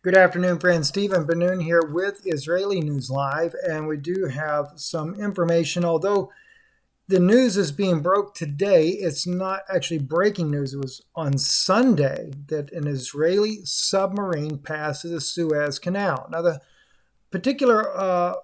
Good afternoon, friends. Stephen Ben-Nun here with Israeli News Live, and we do have some information. Although the news is being broke today, it's not actually breaking news. It was on Sunday that an Israeli submarine passed the Suez Canal. Now, the particular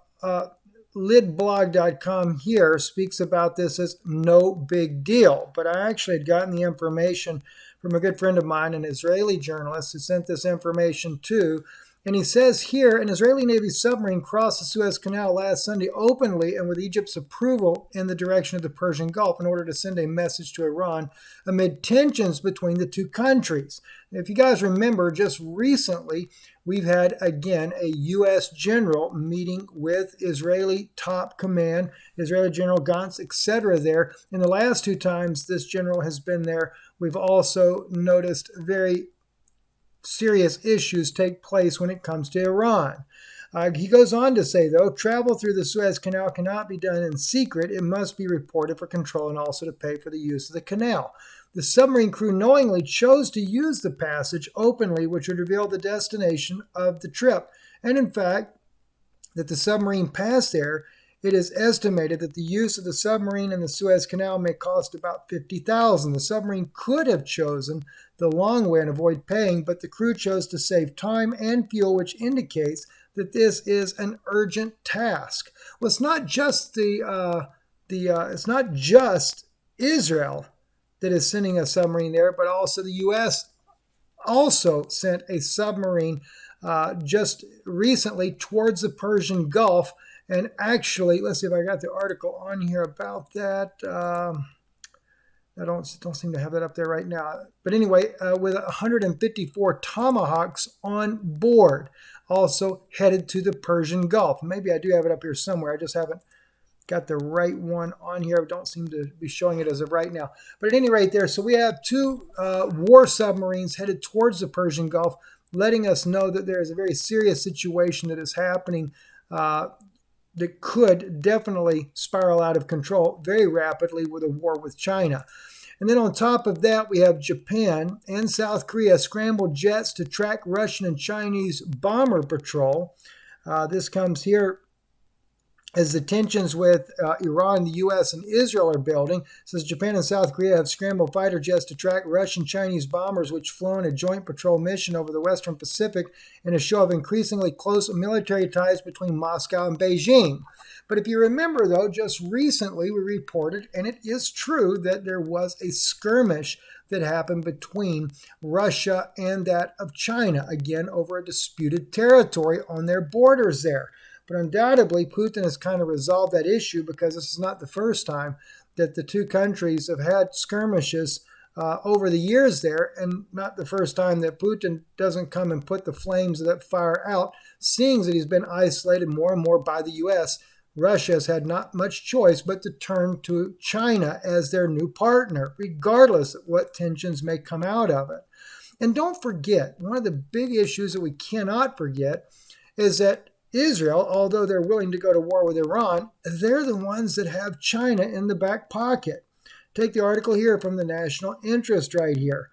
lidblog.com here speaks about this as no big deal, but I actually had gotten the information from a good friend of mine, an Israeli journalist, who sent this information to. And he says here, an Israeli Navy submarine crossed the Suez Canal last Sunday openly and with Egypt's approval in the direction of the Persian Gulf in order to send a message to Iran amid tensions between the two countries. If you guys remember, just recently, we've had, again, a U.S. general meeting with Israeli top command, Israeli General Gantz, etc. there. And the last two times this general has been there, we've also noticed very serious issues take place when it comes to Iran. He goes on to say, though, travel through the Suez Canal cannot be done in secret. It must be reported for control and also to pay for the use of the canal. The submarine crew knowingly chose to use the passage openly, which would reveal the destination of the trip. And in fact, that the submarine passed there, it is estimated that the use of the submarine in the Suez Canal may cost about $50,000. The submarine could have chosen the long way and avoid paying, but the crew chose to save time and fuel, which indicates that this is an urgent task. Well, it's not just it's not just Israel that is sending a submarine there, but also the U.S. also sent a submarine just recently towards the Persian Gulf. And actually, let's see if I got the article on here about that. I don't seem to have that up there right now. But anyway, with 154 Tomahawks on board, also headed to the Persian Gulf. Maybe I do have it up here somewhere. I just haven't got the right one on here. I don't seem to be showing it as of right now. But at any rate there, so we have two war submarines headed towards the Persian Gulf, letting us know that there is a very serious situation that is happening that could definitely spiral out of control very rapidly with a war with China. And then on top of that, we have Japan and South Korea scrambled jets to track Russian and Chinese bomber patrol. This comes here as the tensions with Iran, the U.S., and Israel are building. It says Japan and South Korea have scrambled fighter jets to track Russian-Chinese bombers, which flew in a joint patrol mission over the Western Pacific in a show of increasingly close military ties between Moscow and Beijing. But if you remember, though, just recently we reported, and it is true, that there was a skirmish that happened between Russia and that of China, again, over a disputed territory on their borders there. But undoubtedly, Putin has kind of resolved that issue because this is not the first time that the two countries have had skirmishes over the years there, and not the first time that Putin doesn't come and put the flames of that fire out, seeing that he's been isolated more and more by the U.S. Russia has had not much choice but to turn to China as their new partner, regardless of what tensions may come out of it. And don't forget, one of the big issues that we cannot forget is that Israel, although they're willing to go to war with Iran, they're the ones that have China in the back pocket. Take the article here from the National Interest right here.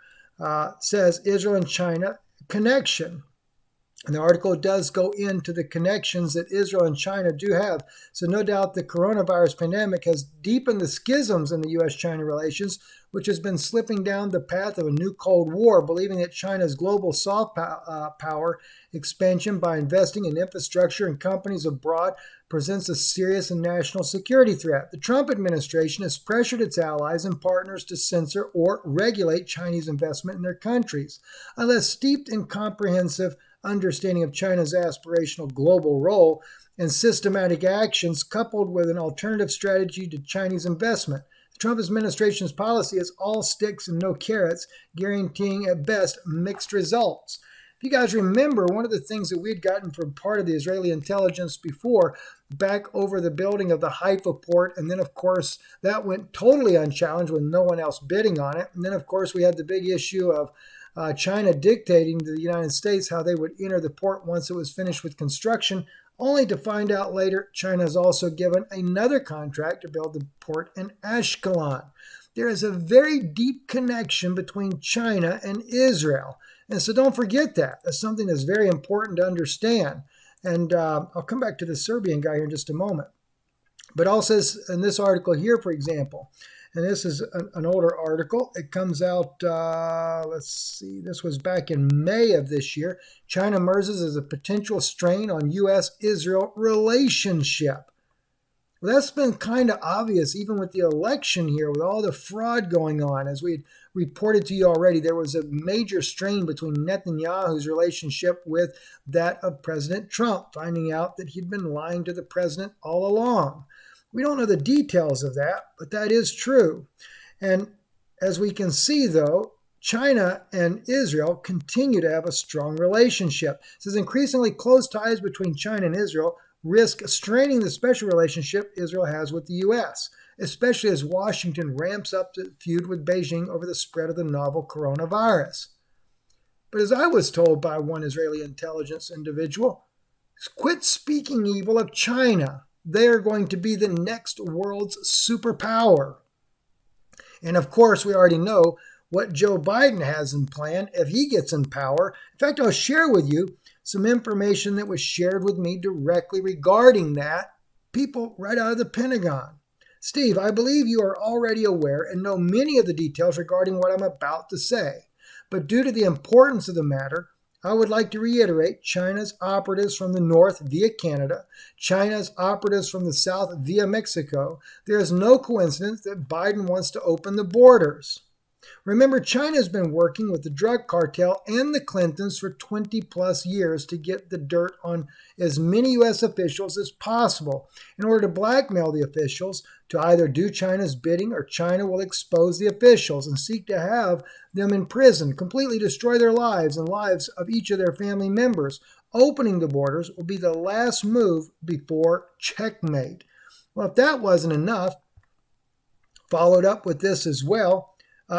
Says Israel and China connection. And the article does go into the connections that Israel and China do have. So no doubt the coronavirus pandemic has deepened the schisms in the U.S.-China relations, which has been slipping down the path of a new Cold War, believing that China's global soft power expansion by investing in infrastructure and companies abroad presents a serious and national security threat. The Trump administration has pressured its allies and partners to censor or regulate Chinese investment in their countries. Unless steeped in comprehensive understanding of China's aspirational global role and systematic actions coupled with an alternative strategy to Chinese investment. The Trump administration's policy is all sticks and no carrots, guaranteeing at best mixed results. If you guys remember, one of the things that we had gotten from part of the Israeli intelligence before, back over the building of the Haifa port, and then, of course, that went totally unchallenged with no one else bidding on it. And then, of course, we had the big issue of China dictating to the United States how they would enter the port once it was finished with construction, only to find out later China has also given another contract to build the port in Ashkelon. There is a very deep connection between China and Israel. And so don't forget that. That's something that's very important to understand. And I'll come back to the Serbian guy here in just a moment. But also in this article here, for example, and this is an older article. It comes out, let's see, this was back in May of this year. China emerges as a potential strain on U.S.-Israel relationship. Well, that's been kind of obvious even with the election here, with all the fraud going on. As we had reported to you already, there was a major strain between Netanyahu's relationship with that of President Trump, finding out that he'd been lying to the president all along. We don't know the details of that, but that is true. And as we can see, though, China and Israel continue to have a strong relationship. It says increasingly close ties between China and Israel risk straining the special relationship Israel has with the U.S., especially as Washington ramps up the feud with Beijing over the spread of the novel coronavirus. But as I was told by one Israeli intelligence individual, quit speaking evil of China. They are going to be the next world's superpower. And of course, we already know what Joe Biden has in plan if he gets in power. In fact, I'll share with you some information that was shared with me directly regarding that, people right out of the Pentagon. Steve, I believe you are already aware and know many of the details regarding what I'm about to say. But due to the importance of the matter, I would like to reiterate China's operatives from the north via Canada, China's operatives from the south via Mexico. There is no coincidence that Biden wants to open the borders. Remember, China has been working with the drug cartel and the Clintons for 20 plus years to get the dirt on as many U.S. officials as possible in order to blackmail the officials to either do China's bidding or China will expose the officials and seek to have them in prison, completely destroy their lives and lives of each of their family members. Opening the borders will be the last move before checkmate. Well, if that wasn't enough, followed up with this as well.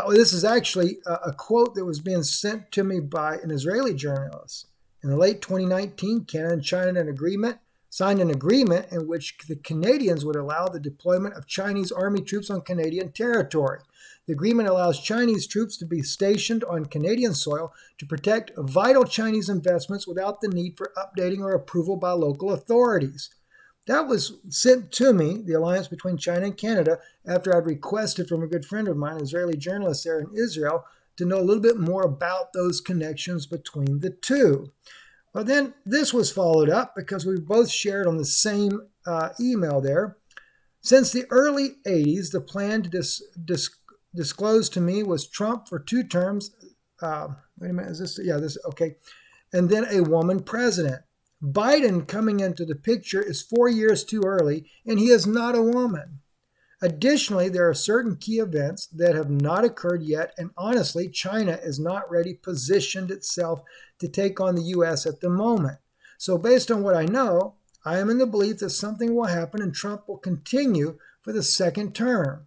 This is actually a quote that was being sent to me by an Israeli journalist. In the late 2019, Canada and China signed an agreement in which the Canadians would allow the deployment of Chinese army troops on Canadian territory. The agreement allows Chinese troops to be stationed on Canadian soil to protect vital Chinese investments without the need for updating or approval by local authorities. That was sent to me, the alliance between China and Canada, after I'd requested from a good friend of mine, an Israeli journalist there in Israel, to know a little bit more about those connections between the two. Well, then this was followed up because we both shared on the same email there. Since the early 80s, the plan to disclose to me was Trump for 2 terms. Wait a minute, is this? Yeah, this, okay. And then a woman president. Biden coming into the picture is 4 years too early, and he is not a woman. Additionally, there are certain key events that have not occurred yet, and honestly, China is not ready positioned itself to take on the U.S. at the moment. So based on what I know, I am in the belief that something will happen and Trump will continue for the second term.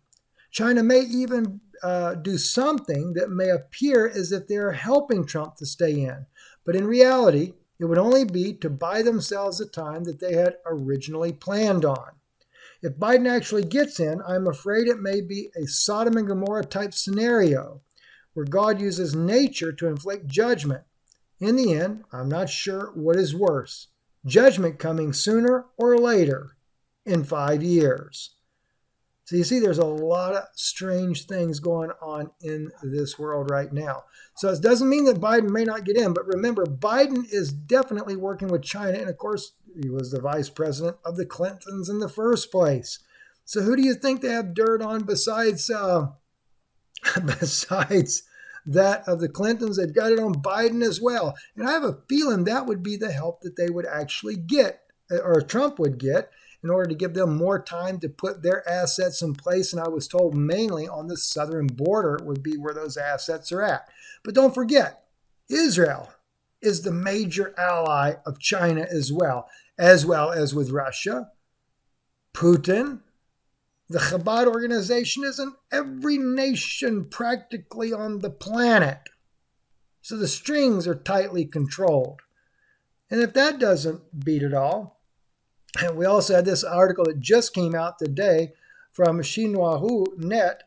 China may even do something that may appear as if they are helping Trump to stay in, but in reality, it would only be to buy themselves the time that they had originally planned on. If Biden actually gets in, I'm afraid it may be a Sodom and Gomorrah type scenario where God uses nature to inflict judgment. In the end, I'm not sure what is worse, judgment coming sooner or later in 5 years. So you see, there's a lot of strange things going on in this world right now. So it doesn't mean that Biden may not get in, but remember, Biden is definitely working with China. And of course, he was the vice president of the Clintons in the first place. So who do you think they have dirt on besides that of the Clintons? They've got it on Biden as well. And I have a feeling that would be the help that they would actually get, or Trump would get, in order to give them more time to put their assets in place. And I was told mainly on the southern border would be where those assets are at. But don't forget, Israel is the major ally of China as well as with Russia. Putin, the Chabad organization is in every nation practically on the planet. So the strings are tightly controlled. And if that doesn't beat it all, and we also had this article that just came out today from Xinhua Net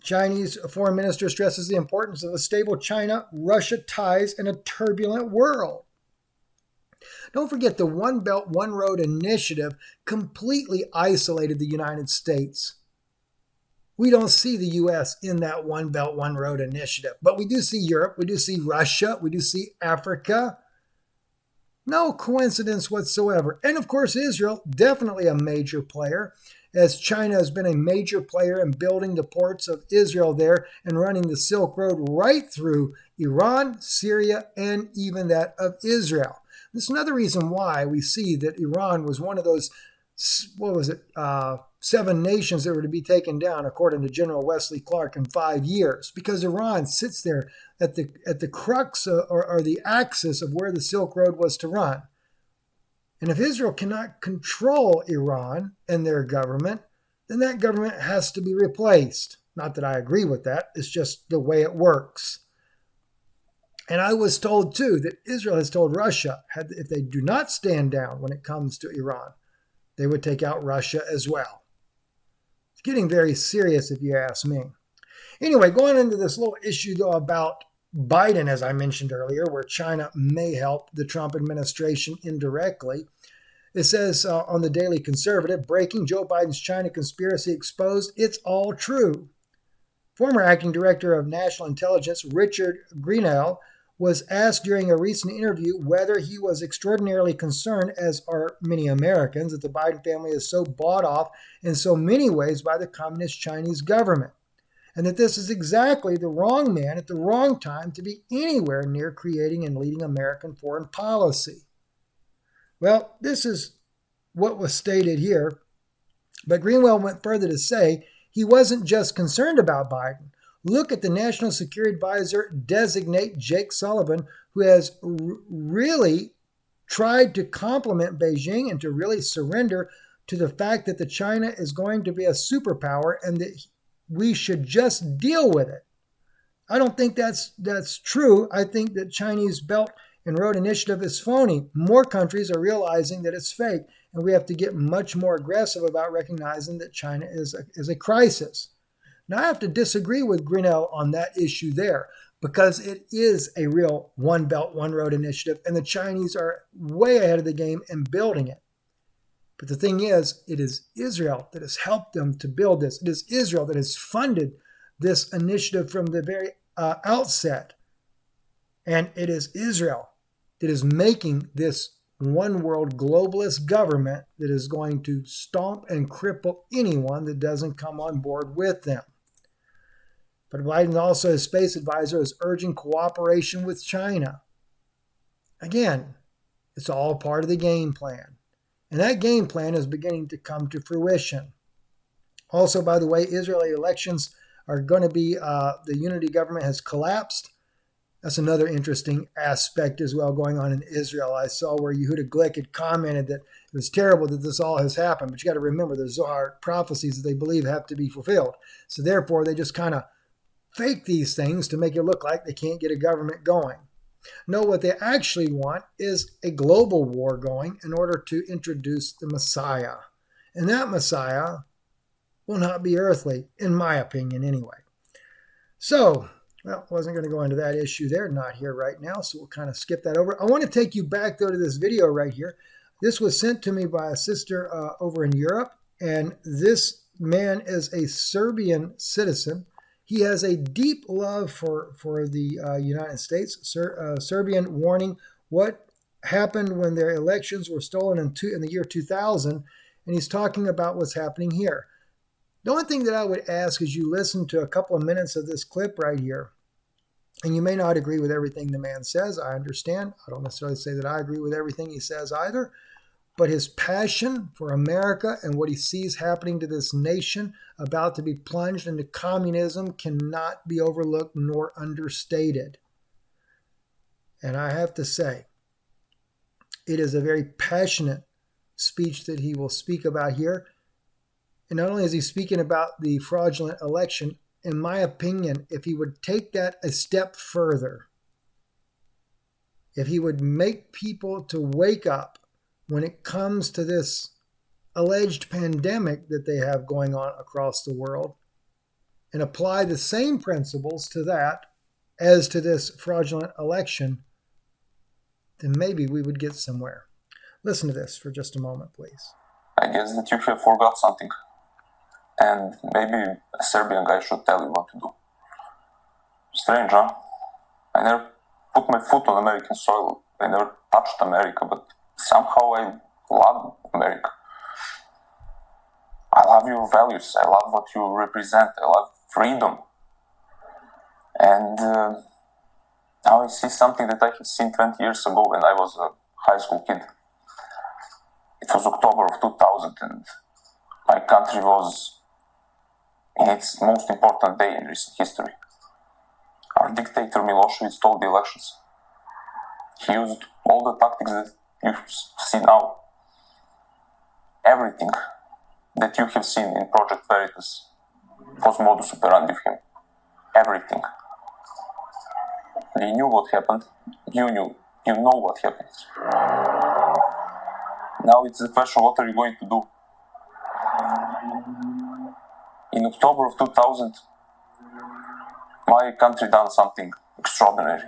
Chinese foreign minister stresses the importance of a stable China-Russia ties in a turbulent world. Don't forget the One Belt, One Road initiative completely isolated the United States. We don't see the U.S. in that One Belt, One Road initiative, but we do see Europe, we do see Russia, we do see Africa. No coincidence whatsoever. And of course, Israel, definitely a major player, as China has been a major player in building the ports of Israel there and running the Silk Road right through Iran, Syria, and even that of Israel. This is another reason why we see that Iran was one of those, 7 nations that were to be taken down, according to General Wesley Clark, in 5 years, because Iran sits there at the crux or the axis of where the Silk Road was to run. And if Israel cannot control Iran and their government, then that government has to be replaced. Not that I agree with that, it's just the way it works. And I was told, too, that Israel has told Russia, if they do not stand down when it comes to Iran, they would take out Russia as well. It's getting very serious, if you ask me. Anyway, going into this little issue, though, about Biden, as I mentioned earlier, where China may help the Trump administration indirectly. It says on the Daily Conservative, breaking Joe Biden's China conspiracy exposed. It's all true. Former acting director of national intelligence Richard Greenell was asked during a recent interview whether he was extraordinarily concerned, as are many Americans, that the Biden family is so bought off in so many ways by the communist Chinese government, and that this is exactly the wrong man at the wrong time to be anywhere near creating and leading American foreign policy. Well, this is what was stated here, but Greenwell went further to say he wasn't just concerned about Biden. Look at the National Security Advisor designate Jake Sullivan, who has really tried to compliment Beijing and to really surrender to the fact that the China is going to be a superpower and that we should just deal with it. I don't think that's true. I think that Chinese Belt and Road Initiative is phony. More countries are realizing that it's fake, and we have to get much more aggressive about recognizing that China is a crisis. Now, I have to disagree with Grinnell on that issue there, because it is a real One Belt, One Road initiative, and the Chinese are way ahead of the game in building it. But the thing is, it is Israel that has helped them to build this. It is Israel that has funded this initiative from the very outset. And it is Israel that is making this one world globalist government that is going to stomp and cripple anyone that doesn't come on board with them. But Biden also, his space advisor, is urging cooperation with China. Again, it's all part of the game plan. And that game plan is beginning to come to fruition. Also, by the way, Israeli elections are going to be, the unity government has collapsed. That's another interesting aspect as well going on in Israel. I saw where Yehuda Glick had commented that it was terrible that this all has happened. But you got to remember, the Zohar prophecies that they believe have to be fulfilled. So therefore, they just kind of fake these things to make it look like they can't get a government going. No, what they actually want is a global war going in order to introduce the Messiah. And that Messiah will not be earthly, in my opinion anyway. So, well, wasn't going to go into that issue there, not here right now, so we'll kind of skip that over. I want to take you back, though, to this video right here. This was sent to me by a sister over in Europe, and this man is a Serbian citizen. He has a deep love for the United States. Serbian warning what happened when their elections were stolen in the year 2000, and he's talking about what's happening here. The only thing that I would ask is you listen to a couple of minutes of this clip right here, and you may not agree with everything the man says. I understand. I don't necessarily say that I agree with everything he says either, but his passion for America and what he sees happening to this nation about to be plunged into communism cannot be overlooked nor understated. And I have to say, it is a very passionate speech that he will speak about here. And not only is he speaking about the fraudulent election, in my opinion, if he would take that a step further, if he would make people to wake up when it comes to this alleged pandemic that they have going on across the world, and apply the same principles to that as to this fraudulent election, then maybe we would get somewhere. Listen to this for just a moment, please. I guess that you have forgot something. And maybe a Serbian guy should tell you what to do. Strange, huh? I never put my foot on American soil. I never touched America, but somehow I love America. I love your values. I love what you represent. I love freedom. And now I see something that I had seen 20 years ago when I was a high school kid. It was October of 2000 and my country was in its most important day in recent history. Our dictator Milosevic stole the elections. He used all the tactics that you see now. Everything that you have seen in Project Veritas was modus operandi of him. Everything. They knew what happened. You knew. You know what happened. Now it's the question, what are you going to do? In October of 2000, my country done something extraordinary.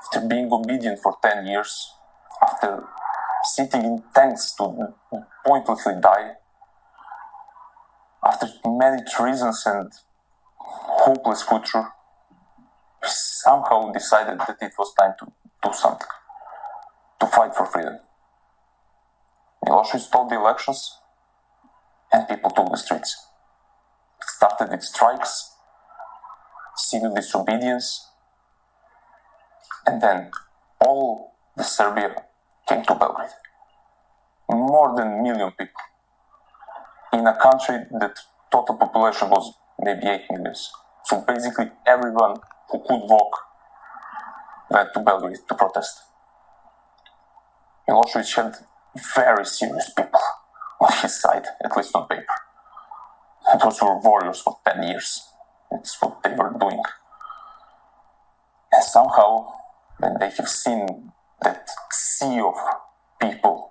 After being obedient for 10 years, after sitting in tanks to pointlessly die, after many treasons and hopeless future, we somehow decided that it was time to do something, to fight for freedom. Milosevic stole the elections, and people took the streets. It started with strikes, civil disobedience, and then all the Serbia came to Belgrade. More than 1 million people. In a country that total population was maybe 8 million. So basically everyone who could walk went to Belgrade to protest. Milosevic had very serious people on his side, at least on paper. Those were warriors for 10 years. That's what they were doing. And somehow, when they have seen that sea of people,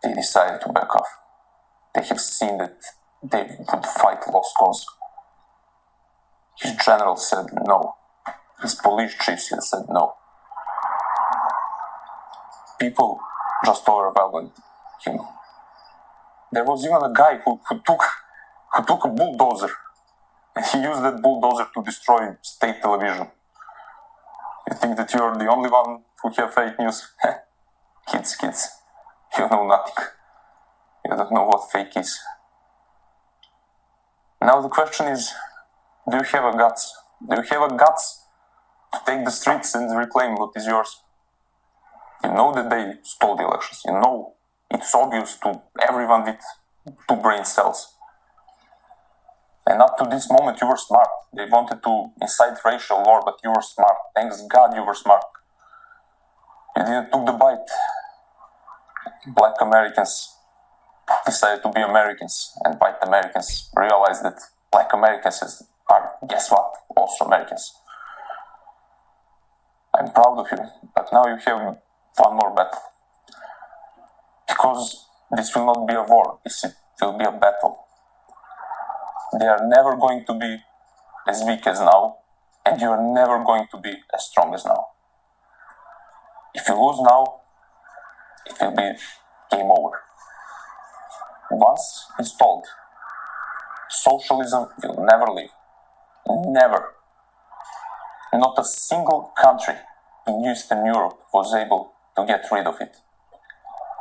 they decided to back off. They have seen that they would fight lost cause. His general said no. His police chiefs had said no. People just overwhelmed him. There was even a guy who took a bulldozer, and he used that bulldozer to destroy state television. You think that you're the only one who have fake news? Kids, you know nothing. You don't know what fake is. Now the question is, do you have a guts? Do you have a guts to take the streets and reclaim what is yours? You know that they stole the elections. You know it's obvious to everyone with 2 brain cells. And up to this moment you were smart. They wanted to incite racial war, but you were smart. Thanks God you were smart. You didn't took the bite. Black Americans decided to be Americans, and white Americans realized that black Americans are, guess what, also Americans. I'm proud of you, but now you have one more battle. Because this will not be a war, this will be a battle. They are never going to be as weak as now, and you are never going to be as strong as now. If you lose now, it will be game over. Once installed, socialism will never leave. Never. Not a single country in Eastern Europe was able to get rid of it.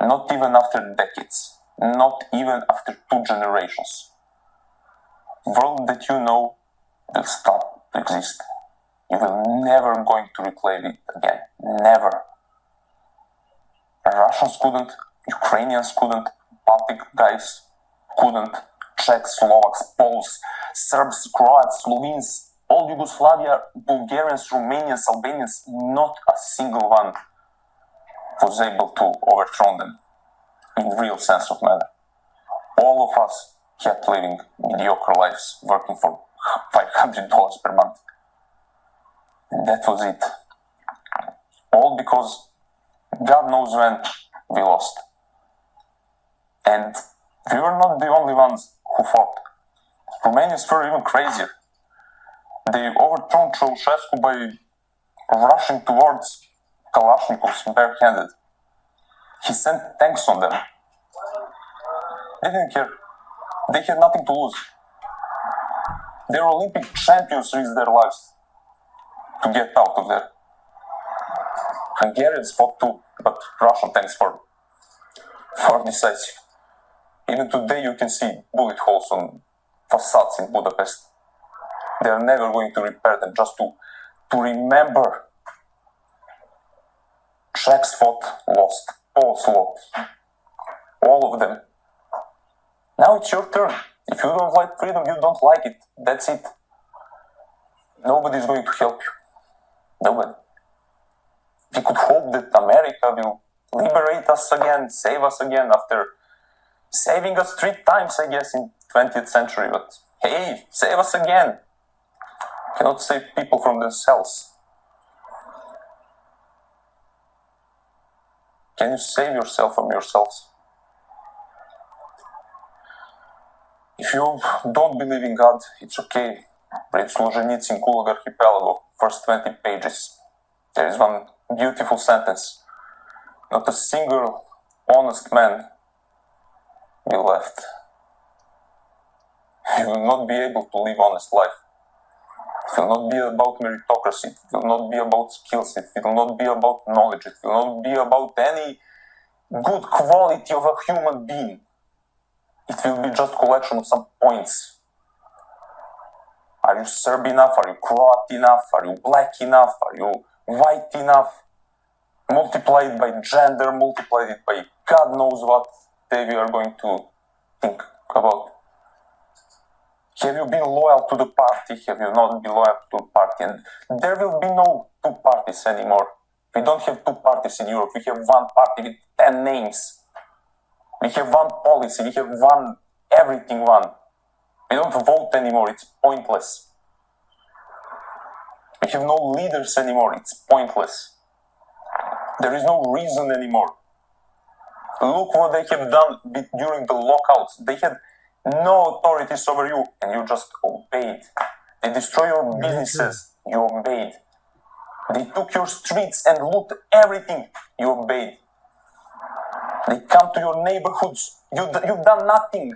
Not even after decades. Not even after 2 generations. World that you know will stop to exist. You will never going to reclaim it again. Never. Russians couldn't, Ukrainians couldn't, Baltic guys couldn't, Czechs, Slovaks, Poles, Serbs, Croats, Slovenes, all Yugoslavia, Bulgarians, Romanians, Albanians, not a single one was able to overthrow them in real sense of manner. All of us kept living mediocre lives, working for $500 per month. And that was it. All because God knows when we lost. And we were not the only ones who fought. Romanians were even crazier. They overthrew Ceausescu by rushing towards Kalashnikovs barehanded. He sent tanks on them. They didn't care. They had nothing to lose. Their Olympic champions risked their lives to get out of there. Hungarians fought too, but Russian tanks were decisive. Even today you can see bullet holes on facades in Budapest. They are never going to repair them, just to remember. Czechs fought, lost, Poles lost, all of them. Now it's your turn. If you don't like freedom, you don't like it. That's it. Nobody's going to help you. Nobody. We could hope that America will liberate us again, save us again after saving us 3 times, I guess, in 20th century. But hey, save us again. Cannot save people from themselves. Can you save yourself from yourselves? If you don't believe in God, it's okay. Read Solzhenitsyn Gulag Archipelago, first 20 pages. There is one beautiful sentence. Not a single honest man will left. You will not be able to live honest life. It will not be about meritocracy. It will not be about skills. It will not be about knowledge. It will not be about any good quality of a human being. It will be just collection of some points. Are you Serb enough? Are you Croat enough? Are you black enough? Are you white enough? Multiply it by gender, multiply it by God knows what they are going to think about. Have you been loyal to the party? Have you not been loyal to the party? And there will be no 2 parties anymore. We don't have 2 parties in Europe. We have 1 party with 10 names. We have 1 policy. We have everything one. We don't vote anymore. It's pointless. We have no leaders anymore. It's pointless. There is no reason anymore. Look what they have done during the lockouts. They had no authorities over you, and you just obeyed. They destroy your businesses. You obeyed. They took your streets and looted everything. You obeyed. They come to your neighborhoods. You've done nothing.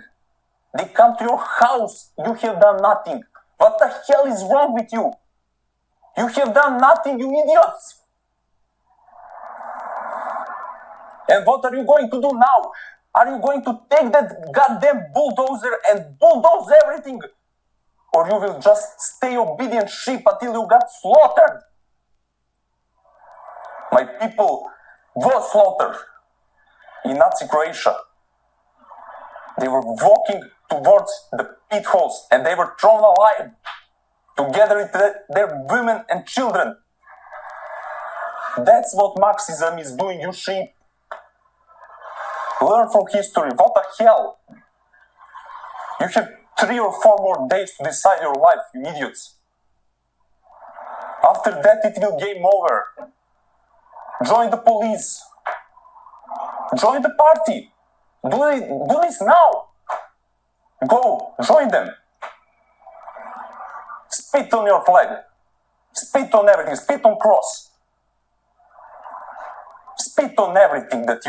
They come to your house. You have done nothing. What the hell is wrong with you? You have done nothing, you idiots. And what are you going to do now? Are you going to take that goddamn bulldozer and bulldoze everything? Or you will just stay obedient sheep until you got slaughtered? My people were slaughtered in Nazi Croatia. They were walking towards the pit holes and they were thrown alive together with their women and children. That's what Marxism is doing, you sheep. Learn from history. What the hell? You have 3 or 4 more days to decide your life, you idiots. After that, it will game over. Join the police. Join the party. Do this now. Go, join them. Spit on your flag. Spit on everything. Spit on cross. Spit on everything that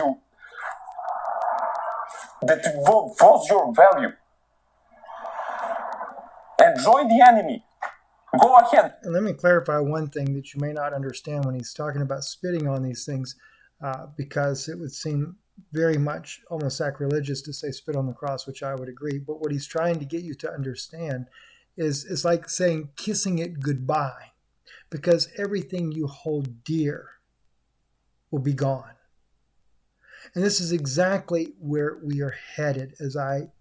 was your value. And join the enemy. Go ahead. And let me clarify one thing that you may not understand when he's talking about spitting on these things, because it would seem very much almost sacrilegious to say spit on the cross, which I would agree. But what he's trying to get you to understand is it's like saying kissing it goodbye, because everything you hold dear will be gone. And this is exactly where we are headed. As I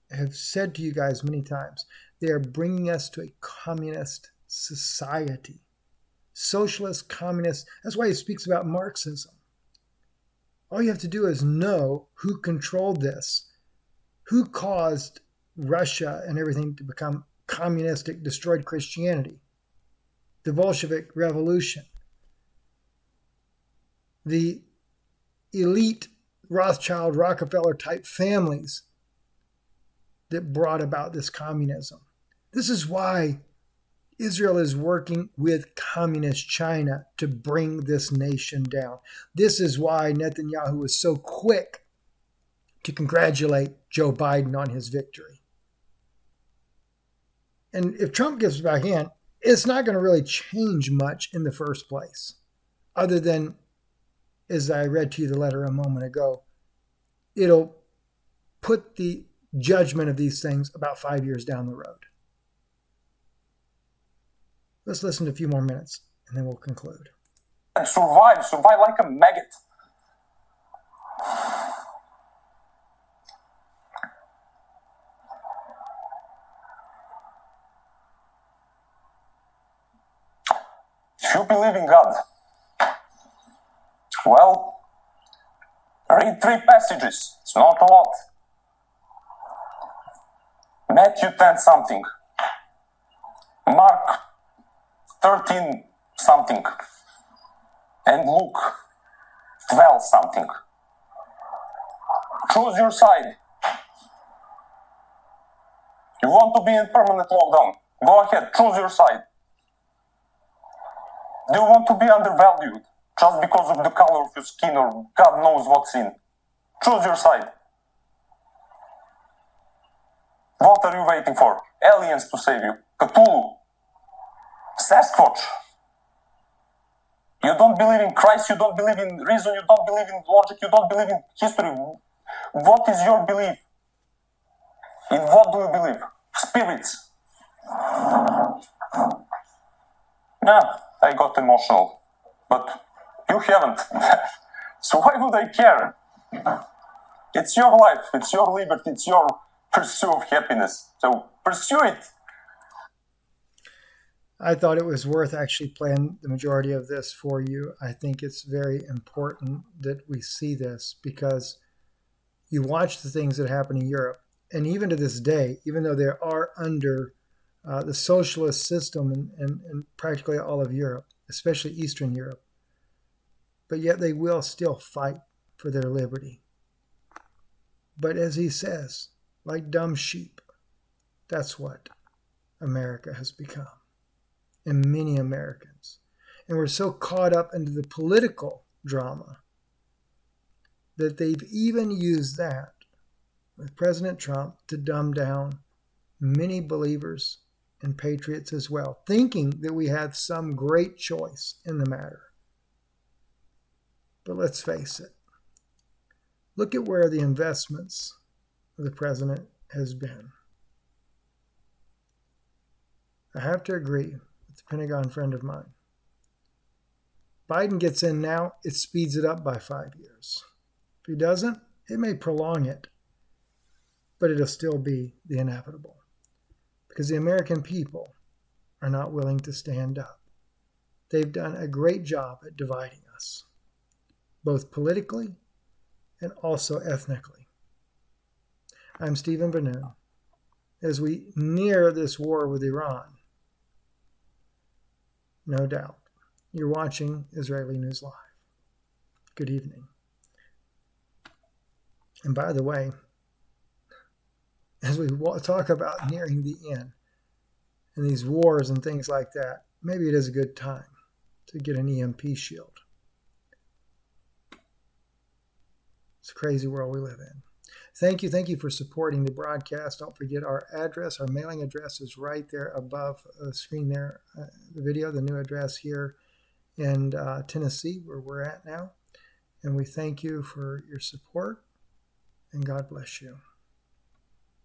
have said to you guys many times, they are bringing us to a communist society. Socialist, communist. That's why he speaks about Marxism. All you have to do is know who controlled this, who caused Russia and everything to become communistic, destroyed Christianity, the Bolshevik Revolution, the elite Rothschild, Rockefeller type families that brought about this communism. This is why Israel is working with communist China to bring this nation down. This is why Netanyahu was so quick to congratulate Joe Biden on his victory. And if Trump gets back in, it's not going to really change much in the first place, other than, as I read to you the letter a moment ago, it'll put the judgment of these things about 5 years down the road. Let's listen to a few more minutes, and then we'll conclude. And survive like a maggot. If you believe in God, well, read 3 passages. It's not a lot. Matthew 10 something. Mark 13 something. And Luke 12 something. Choose your side. You want to be in permanent lockdown? Go ahead, choose your side. Do you want to be undervalued just because of the color of your skin or God knows what's in? Choose your side. What are you waiting for? Aliens to save you? Cthulhu? Sasquatch? You don't believe in Christ, you don't believe in reason, you don't believe in logic, you don't believe in history. What is your belief? In what do you believe? Spirits? Yeah, I got emotional. But you haven't. So why would I care? It's your life, it's your liberty, it's your pursuit of happiness. So pursue it. I thought it was worth actually playing the majority of this for you. I think it's very important that we see this, because you watch the things that happen in Europe, and even to this day, even though they are under the socialist system in practically all of Europe, especially Eastern Europe, but yet they will still fight for their liberty. But as he says, like dumb sheep, that's what America has become, and many Americans. And we're so caught up into the political drama that they've even used that with President Trump to dumb down many believers and patriots as well, thinking that we have some great choice in the matter. But let's face it. Look at where the investments of the president has been. I have to agree with a Pentagon friend of mine. Biden gets in now, it speeds it up by 5 years. If he doesn't, it may prolong it, but it'll still be the inevitable, because the American people are not willing to stand up. They've done a great job at dividing us, both politically and also ethnically. I'm Stephen Ben-Nun. As we near this war with Iran, no doubt, you're watching Israeli News Live. Good evening. And by the way, as we talk about nearing the end and these wars and things like that, maybe it is a good time to get an EMP shield. It's a crazy world we live in. Thank you for supporting the broadcast. Don't forget our address, our mailing address is right there above the screen there, the video, the new address here in Tennessee, where we're at now. And we thank you for your support, and God bless you.